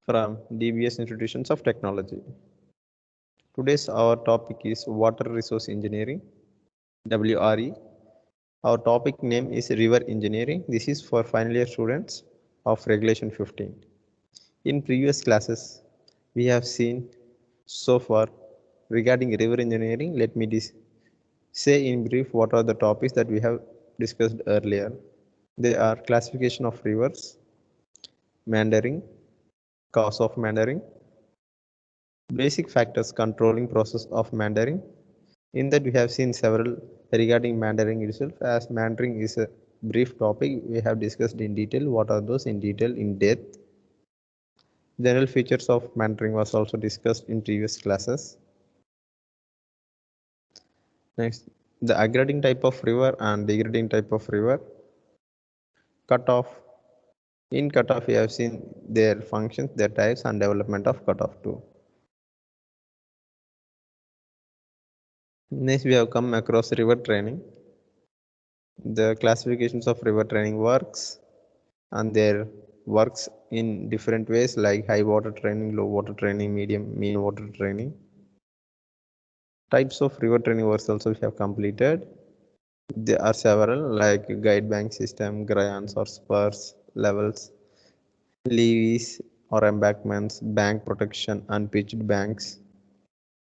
from DBS Institutions of Technology. Today's our topic is Water Resource Engineering, WRE. Our topic name is River Engineering. This is for final year students of Regulation 15. In previous classes, we have seen so far regarding river engineering. Let me say in brief what are the topics that we have discussed earlier. They are classification of rivers, meandering, cause of meandering, basic factors controlling process of meandering. In that we have seen several regarding meandering itself. As meandering is a brief topic, we have discussed in detail what are those in detail in depth. General features of meandering was also discussed in previous classes. Next, the aggregating type of river and degrading type of river. Cutoff. In cutoff, we have seen their functions, their types, and development of cutoff too. Next, we have come across river training. The classifications of river training works and their works in different ways like high water training, low water training, medium, mean water training. Types of river training works also we have completed. There are several like guide bank system, grayons or spurs, levels, levees or embankments, bank protection, unpitched banks,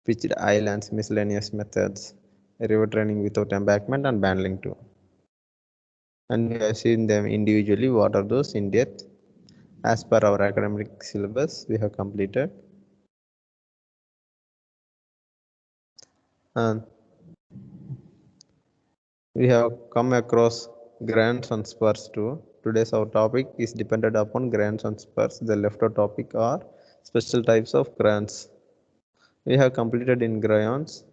pitched islands, miscellaneous methods, river training without embankment and bandling too. And we have seen them individually, what are those in depth. As per our academic syllabus, we have completed. And we have come across grants and spurs too. Today's our topic is dependent upon grants and spurs. The left of topic are special types of grants. We have completed in grayons.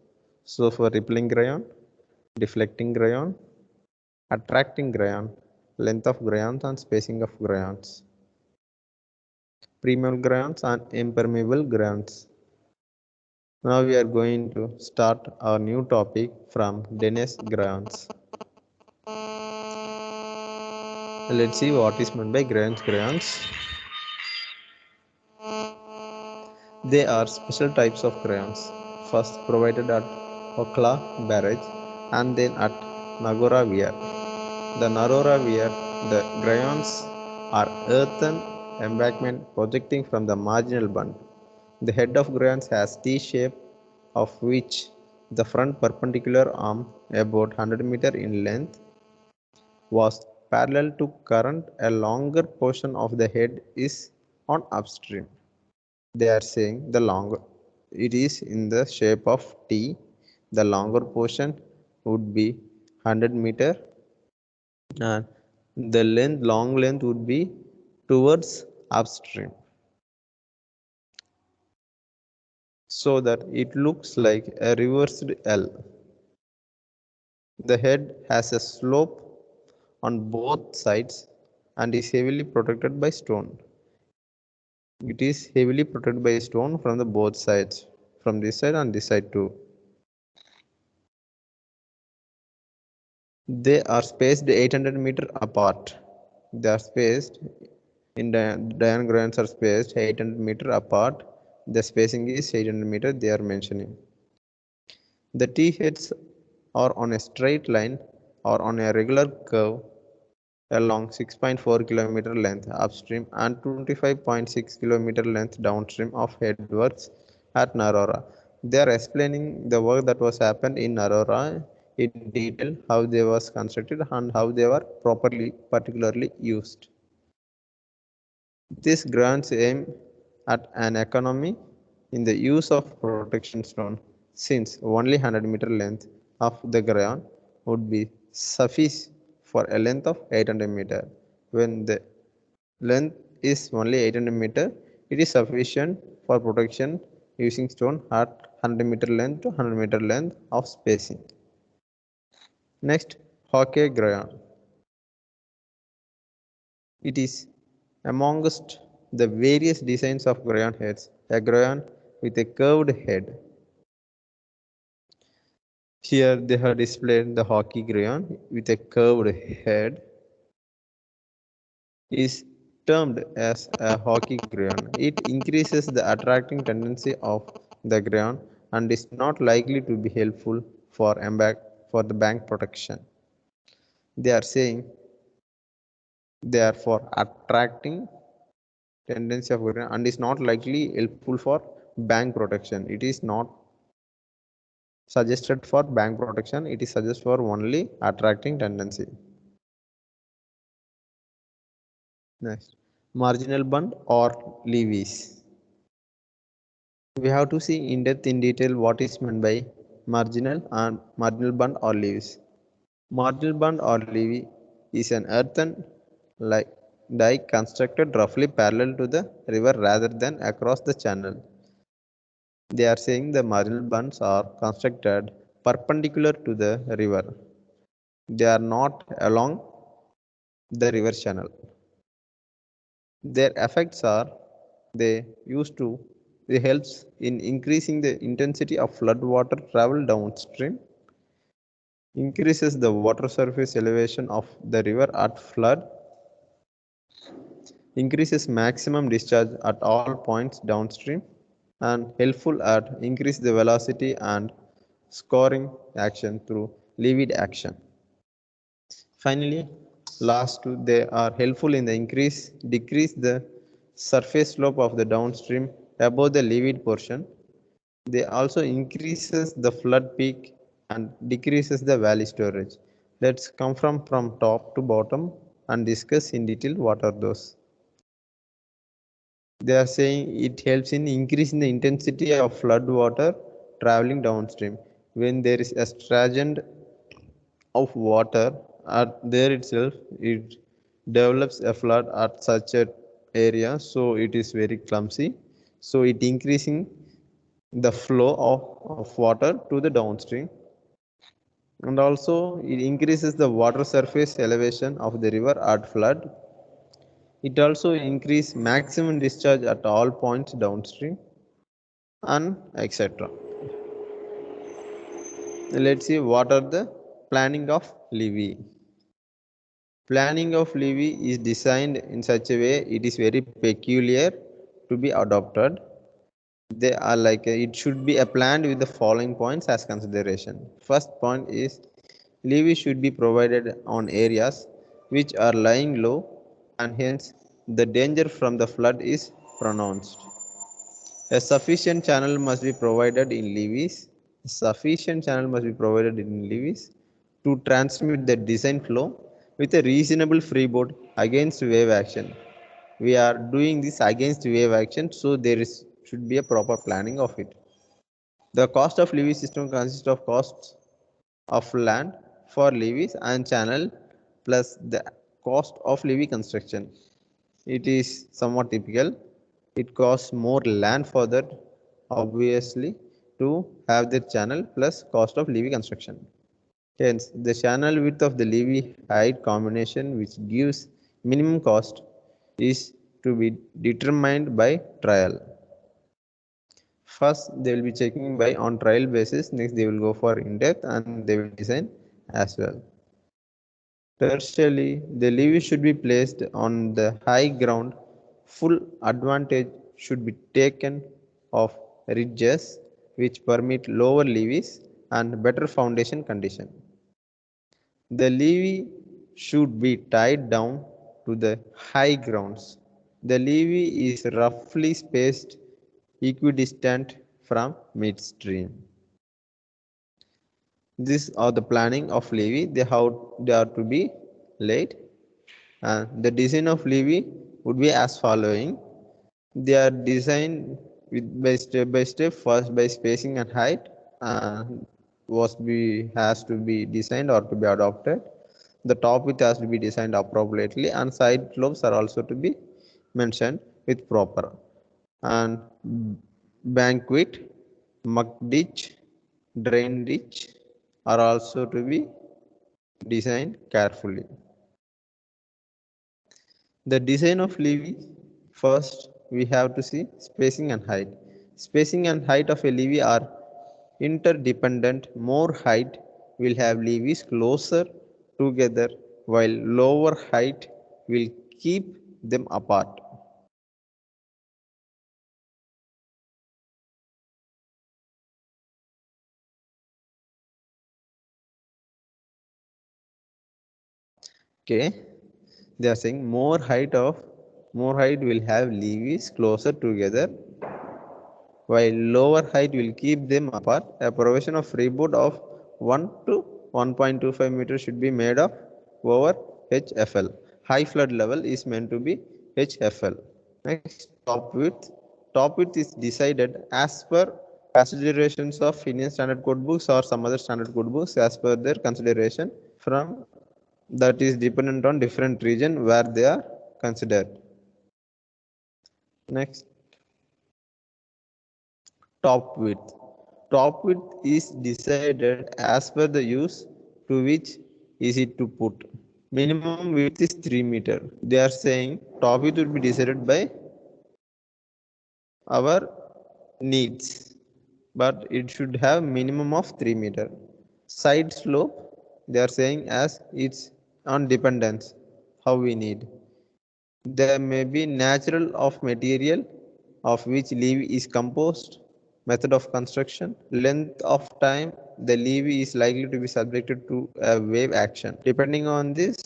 So for rippling grayon, deflecting grayon, attracting grayon, length of grayons and spacing of grayons, permeable grayons and impermeable grayons. Now we are going to start our new topic from Dennis grayons. Let's see what is meant by grayons. They are special types of crayons, first provided at Okla Barrage and then at Nagora Weir. The Narora Weir, the crayons are earthen embankment projecting from the marginal bund. The head of crayons has T shape, of which the front perpendicular arm, about 100 meter in length, was parallel to current. A longer portion of the head is on upstream. They are saying the longer it is in the shape of T, the longer portion would be 100 meter and the long length would be towards upstream, so that it looks like a reversed L. The head has a slope on both sides and is heavily protected by stone. It is heavily protected by stone from the both sides, from this side and this side too. They are spaced 800 meter apart. They are spaced in diagrams are spaced 800 meter apart. The spacing is 800 meter they are mentioning. The T heads are on a straight line or on a regular curve along 6.4 kilometer length upstream and 25.6 kilometer length downstream of headworks at Narora. They are explaining the work that was happened in Narora in detail, how they was constructed and how they were particularly used. This grants aim at an economy in the use of protection stone, since only 100 meter length of the crayon would be suffice for a length of 800 meter. When the length is only 800 meter, it is sufficient for protection using stone at 100 meter length to 100 meter length of spacing. Next, Hockey crayon. It is amongst the various designs of crayon heads, a crayon with a curved head. Here they have displayed the hockey crayon with a curved head is termed as a hockey grayon. It increases the attracting tendency of the grayon and is not likely to be helpful for the bank protection. They are saying they are for attracting tendency of grayon and is not likely helpful for bank protection. It is not suggested for bank protection. It is suggested for only attracting tendency. Next, marginal band or levies. We have to see in depth in detail what is meant by marginal band or levies. Marginal band or levee is an earthen like dike constructed roughly parallel to the river rather than across the channel. They are saying the marginal bands are constructed perpendicular to the river. They are not along the river channel. Their effects are they used to they helps in increasing the intensity of flood water travel downstream, increases the water surface elevation of the river at flood, increases maximum discharge at all points downstream, and helpful at increase the velocity and scoring action through levied action. Finally, last two, they are helpful in the decrease the surface slope of the downstream above the levied portion. They also increases the flood peak and decreases the valley storage. Let's come from top to bottom and discuss in detail what are those. They are saying it helps in increasing the intensity of flood water traveling downstream. When there is a stringent of water at there itself, it develops a flood at such a area, so it is very clumsy, so it increasing the flow of water to the downstream, and also it increases the water surface elevation of the river at flood. It also increase maximum discharge at all points downstream, and etc. Let's see what are the planning of levee. Planning of levee is designed in such a way it is very peculiar to be adopted. They are like it should be a planned with the following points as consideration. First point is levee should be provided on areas which are lying low and hence the danger from the flood is pronounced. A sufficient channel must be provided in levees. Sufficient channel must be provided in levees to transmit the design flow with a reasonable freeboard against wave action. We are doing this against wave action, so there should be a proper planning of it. The cost of levee system consists of costs of land for levees and channel plus the cost of levee construction. It is somewhat typical. It costs more land for that, obviously, to have the channel plus cost of levee construction. Hence, the channel width of the levee height combination which gives minimum cost is to be determined by trial. First, they will be checking by on trial basis. Next, they will go for in-depth and they will design as well. Tertially, the levee should be placed on the high ground. Full advantage should be taken of ridges which permit lower levees and better foundation condition. The levee should be tied down to the high grounds. The levee is roughly spaced equidistant from midstream. These are the planning of levee. They are to be laid. And the design of levee would be as following. They are designed by step by step. First by spacing and height has to be designed or to be adopted. The top width has to be designed appropriately, and side slopes are also to be mentioned with proper. And bank width, muck ditch, drain ditch are also to be designed carefully. The design of levee, first we have to see spacing and height. Spacing and height of a levee are interdependent. More height will have levees closer together while lower height will keep them apart. Okay, they are saying more height will have levees closer together, while lower height will keep them apart. A provision of freeboard of 1 to 1.25 meters should be made of over HFL. High flood level is meant to be HFL. Next, top width. Top width is decided as per considerations of Indian Standard Code books or some other standard code books as per their consideration from that is dependent on different region where they are considered. Next, top width. Top width is decided as per the use to which is it to put. Minimum width is 3 meter. They are saying top width will be decided by our needs, but it should have minimum of 3 meter. Side slope, they are saying as it's on dependence, how we need. There may be natural of material of which levee is composed, method of construction, length of time the levee is likely to be subjected to a wave action. Depending on this,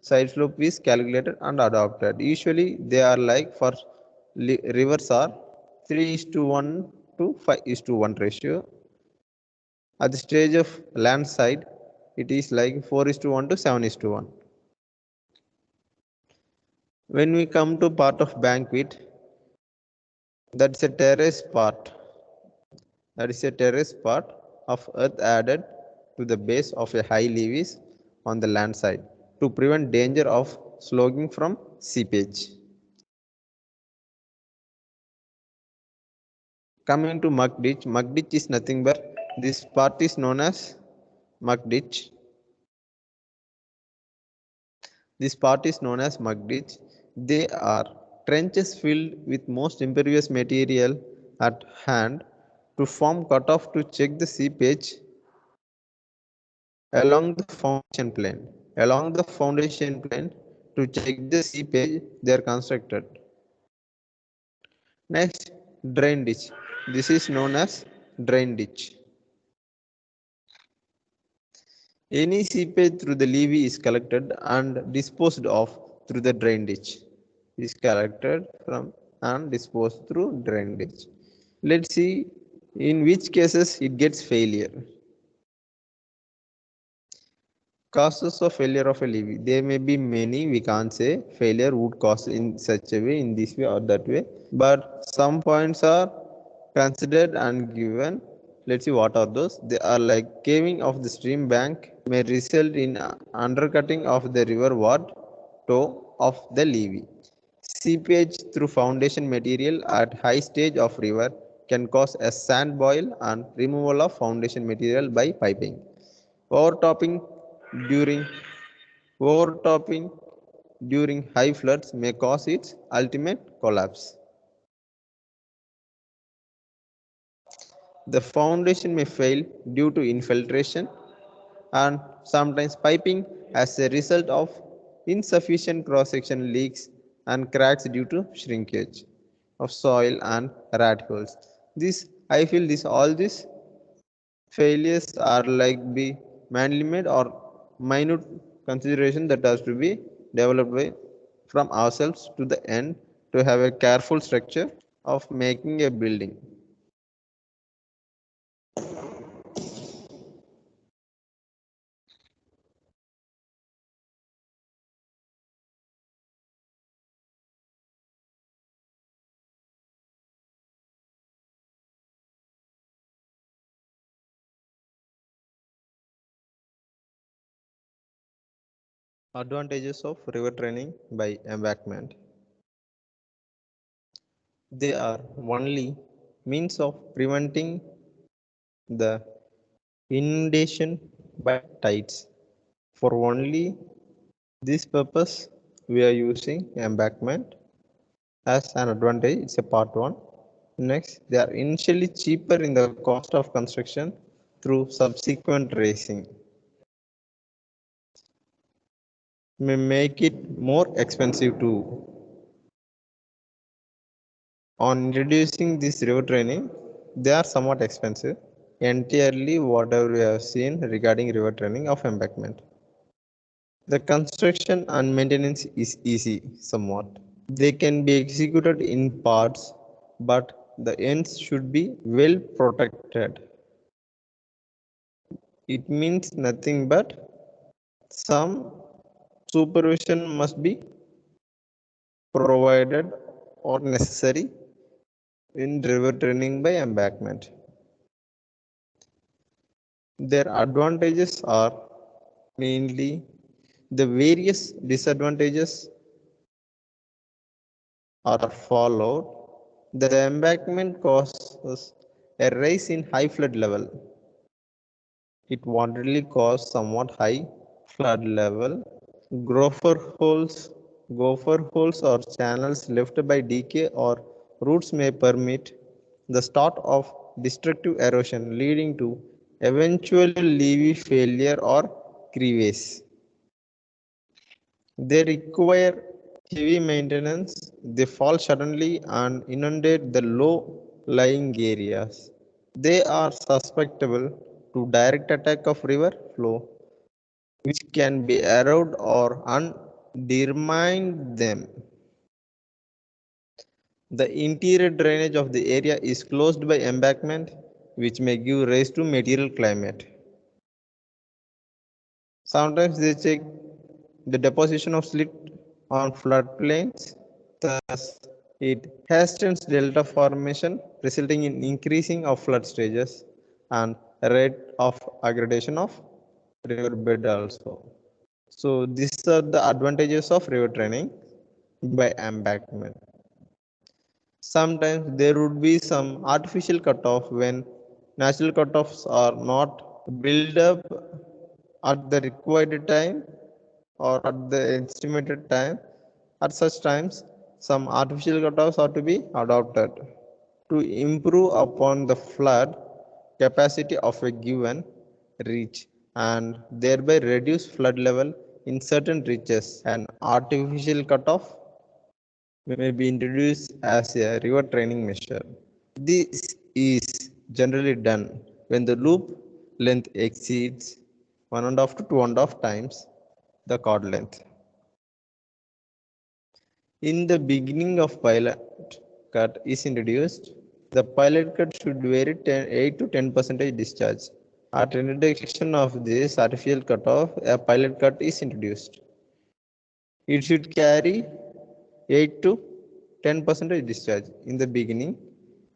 side slope is calculated and adopted. Usually they are like for rivers are 3:1 to 5:1 ratio. At the stage of land side, it is like 4:1 to 7:1. When we come to part of banquet, that's a terrace part. That is a terrace part of earth added to the base of a high levees on the land side to prevent danger of slogging from seepage. Coming to muck ditch is nothing but this part is known as muck ditch. This part is known as muck ditch. They are trenches filled with most impervious material at hand to form cutoff to check the seepage along the foundation plane. Along the foundation plane to check the seepage they are constructed. Next, drain ditch. This is known as drain ditch. Any seepage through the levee is collected and disposed of through the drain ditch. Is collected from and disposed through drain ditch. Let's see in which cases it gets failure. Causes of failure of a levee. There may be many. We can't say failure would cause in such a way, in this way or that way. But some points are considered and given. Let's see what are those. They are like caving of the stream bank may result in undercutting of the river ward toe of the levee. Seepage through foundation material at high stage of river can cause a sand boil and removal of foundation material by piping. Overtopping during overtopping during high floods may cause its ultimate collapse. The foundation may fail due to infiltration and sometimes piping as a result of insufficient cross-section leaks and cracks due to shrinkage of soil and rat holes. This I feel this all these failures are like be manually made or minute consideration that has to be developed by from ourselves to the end to have a careful structure of making a building. Advantages of river training by embankment. They are only means of preventing the inundation by tides. For only this purpose, we are using embankment as an advantage. It's a part one. Next, they are initially cheaper in the cost of construction through subsequent raising. May make it more expensive too. On introducing this river training, they are somewhat expensive. Entirely whatever we have seen regarding river training of embankment. The construction and maintenance is easy somewhat. They can be executed in parts, but the ends should be well protected. It means nothing but some supervision must be provided or necessary in river training by embankment. Their advantages are mainly the various disadvantages are followed. The embankment causes a rise in high flood level. It wantonly cause somewhat high flood level. Gopher holes or channels left by decay or roots may permit the start of destructive erosion leading to eventual levee failure or crevasse. They require heavy maintenance. They fall suddenly and inundate the low-lying areas. They are susceptible to direct attack of river flow, which can be erode or undermine them. The interior drainage of the area is closed by embankment, which may give rise to material climate. Sometimes they check the deposition of slit on floodplains. Thus, it hastens delta formation, resulting in increasing of flood stages and rate of aggradation of riverbed also. So these are the advantages of river training by embankment. Sometimes there would be some artificial cutoff when natural cutoffs are not built up at the required time or at the estimated time. At such times, some artificial cutoffs are to be adopted to improve upon the flood capacity of a given reach and thereby reduce flood level in certain reaches. An artificial cutoff may be introduced as a river training measure. This is generally done when the loop length exceeds 1.5 to 2.5 times the chord length. In the beginning of pilot cut is introduced, the pilot cut should vary 8 to 10% discharge. At introduction of this artificial cutoff, a pilot cut is introduced. It should carry 8 to 10% discharge in the beginning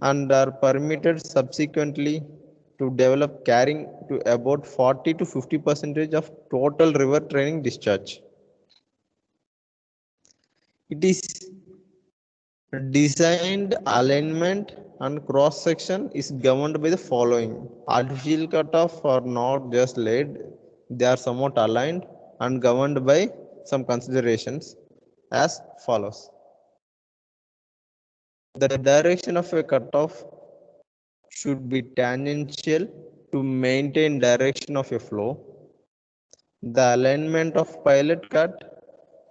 and are permitted subsequently to develop carrying to about 40 to 50% of total river training discharge. It is designed alignment and cross section is governed by the following. Artificial cutoff are not just laid, they are somewhat aligned and governed by some considerations as follows. The direction of a cutoff should be tangential to maintain direction of a flow. The alignment of pilot cut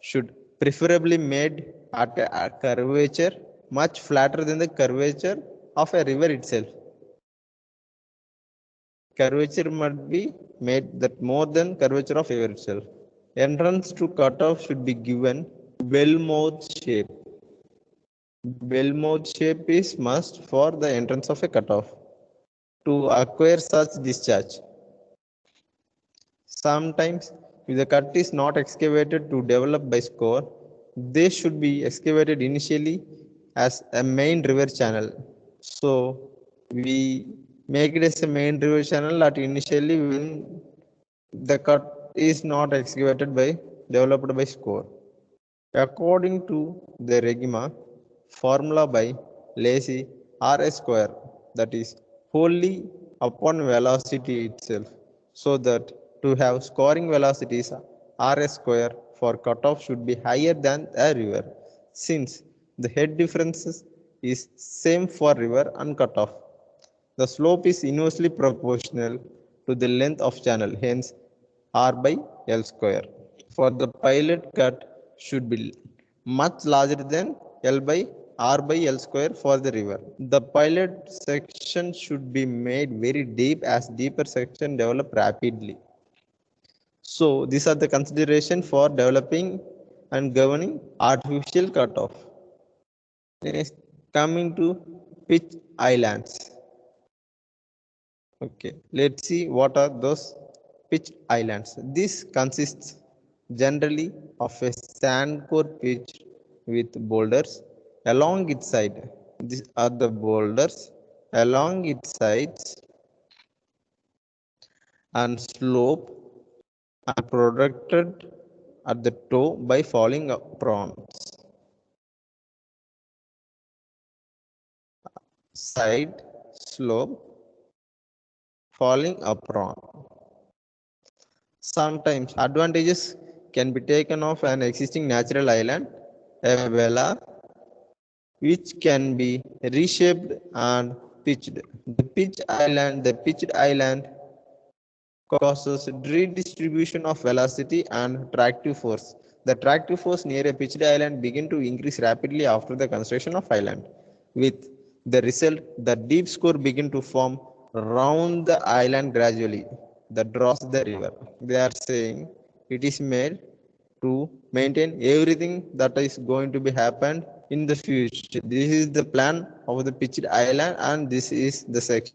should preferably made at a curvature much flatter than the curvature of a river itself. Curvature must be made that more than curvature of river itself. Entrance to cutoff should be given bell-mouth shape. Bell-mouth shape is must for the entrance of a cutoff. To acquire such discharge, sometimes if the cut is not excavated to develop by score, they should be excavated initially as a main river channel. So we make it as a main river channel at initially when the cut is not excavated by developed by score. According to the Regima formula by Lacy R square, that is wholly upon velocity itself, so that to have scoring velocities R square for cutoff should be higher than a river, since the head differences is same for river and cutoff. The slope is inversely proportional to the length of channel, hence R by L square. For the pilot cut should be much larger than L by R by L square for the river. The pilot section should be made very deep as deeper section develop rapidly. So these are the consideration for developing and governing artificial cutoff. Next, coming to pitch islands. Okay, let's see what are those pitch islands. This consists generally of a sand core pitch with boulders along its side. These are the boulders along its sides and slope and protected at the toe by falling prawns. Side slope falling apron. Sometimes advantages can be taken of an existing natural island, a vela, which can be reshaped and pitched. The pitched island causes redistribution of velocity and tractive force. The tractive force near a pitched island begin to increase rapidly after the construction of island. With the result, the deep score begin to form round the island gradually that draws the river. They are saying it is made to maintain everything that is going to be happened in the future. This is the plan of the pitched island, and this is the section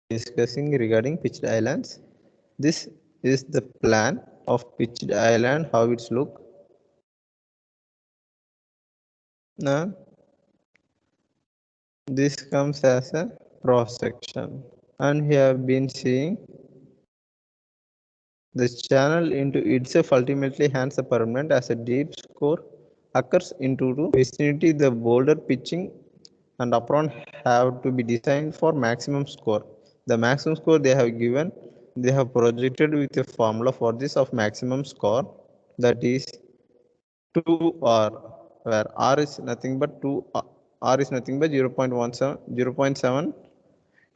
discussing regarding pitched islands. This is the plan of pitched island, how it's look. Now, this comes as a cross section, and we have been seeing the channel into itself ultimately hands the permanent as a deep score occurs into the vicinity. The boulder pitching and apron have to be designed for maximum score. The maximum score they have given, they have projected with a formula for this of maximum score, that is 2R, where R is nothing but 2, R is nothing but 0.7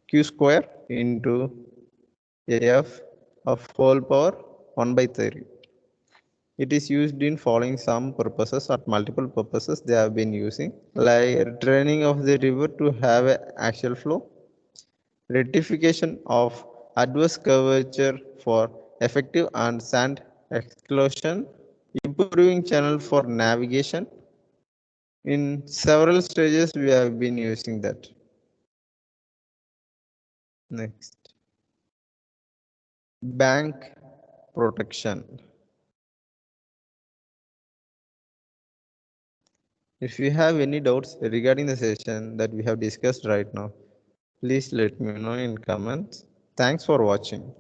Q square into F of whole power 1 by 30. It is used in following some purposes or multiple purposes they have been using, like draining of the river to have an axial flow, rectification of adverse curvature for effective and sand exclusion, improving channel for navigation. In several stages we have been using that. Next, bank protection. If you have any doubts regarding the session that we have discussed right now, please let me know in comments. Thanks for watching.